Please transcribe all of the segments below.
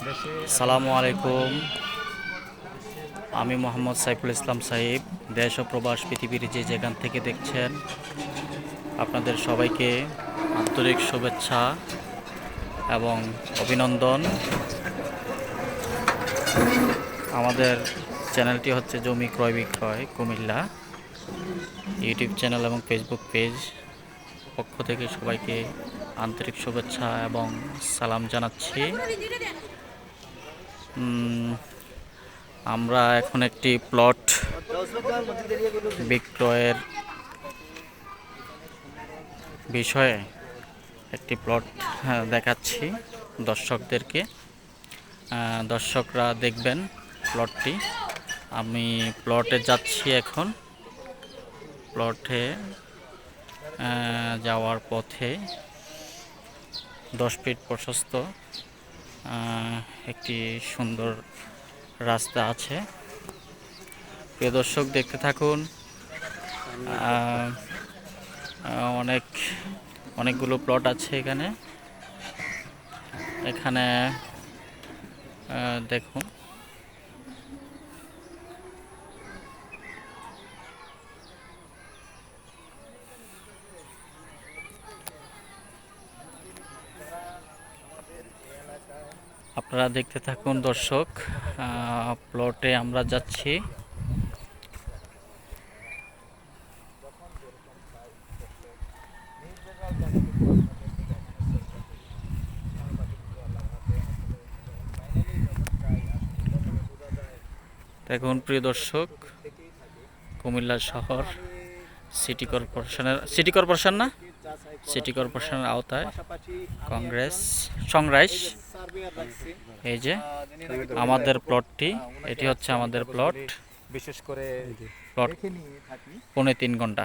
আসসালামু আলাইকুম। আমি মোহাম্মদ সাইফুল ইসলাম সাহিব। দেশ ও প্রবাস পৃথিবীর যে যেখান থেকে দেখছেন, আপনাদের সবাইকে আন্তরিক শুভেচ্ছা এবং অভিনন্দন। আমাদের চ্যানেলটি হচ্ছে জমি ক্রয় বিক্রয় কুমিল্লা। ইউটিউব চ্যানেল এবং ফেসবুক পেজ পক্ষ থেকে সবাইকে আন্তরিক শুভেচ্ছা এবং সালাম জানাচ্ছি। আমরা এখন একটি প্লট বিক্রয়ের বিষয়ে একটি প্লট দেখাচ্ছি দর্শকদেরকে। দর্শকরা দেখবেন প্লটটি। আমি প্লটে যাচ্ছি এখন। প্লটে যাওয়ার পথে 10 ফিট প্রশস্ত একটি সুন্দর রাস্তা আছে। প্রিয় দর্শক, দেখতে থাকুন। অনেকগুলো প্লট আছে এখানে। দেখুন, আপনারা দেখতে থাকুন দর্শক। প্লটে আমরা যাচ্ছি। দেখুন প্রিয় দর্শক, কুমিল্লা শহর সিটি কর্পোরেশনের আওতায় সংরাইশ। এই যে আমাদের প্লটটি, এটি হচ্ছে আমাদের প্লট। বিশেষ করে প্লট 3.5 ঘন্টা।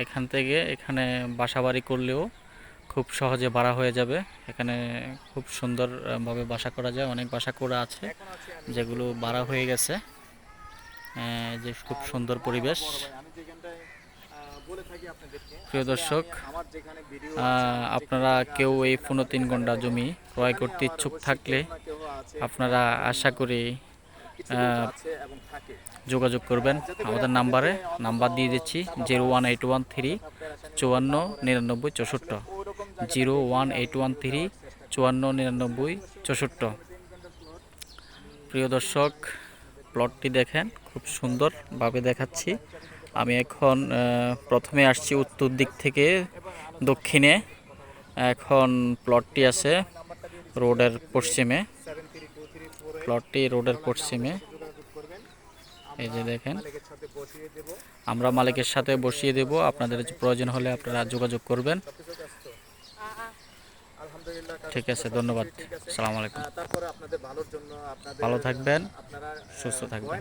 এখান থেকে এখানে বাসাবাড়ি করলেও খুব সহজে ভাড়া হয়ে যাবে। এখানে খুব সুন্দরভাবে বাসা করা যায়। অনেক বাসা করা আছে যেগুলো ভাড়া হয়ে গেছে। যে খুব সুন্দর পরিবেশ। প্রিয় দর্শক, আপনারা কেউ এই 3.5 ঘন্টা জমি ক্রয় করতে ইচ্ছুক থাকলে আপনারা আশা করি যোগাযোগ করবেন আমাদের নাম্বার দিয়ে দিচ্ছি 01813 5499 64, 01813 5499 64। প্রিয় দর্শক, প্লটটি দেখেন, খুব সুন্দরভাবে দেখাচ্ছি। আমি এখন প্রথমে আসছি উত্তর দিক থেকে দক্ষিণে। এখন প্লটটি আছে রোডের পশ্চিমে। এই যে দেখেন, আমরা মালিকের সাথে বসিয়ে দেব। আপনাদের প্রয়োজন হলে আপনারা যোগাযোগ করবেন। ঠিক আছে, ধন্যবাদ। আসসালামু আলাইকুম। ভালো থাকবেন, সুস্থ থাকবেন।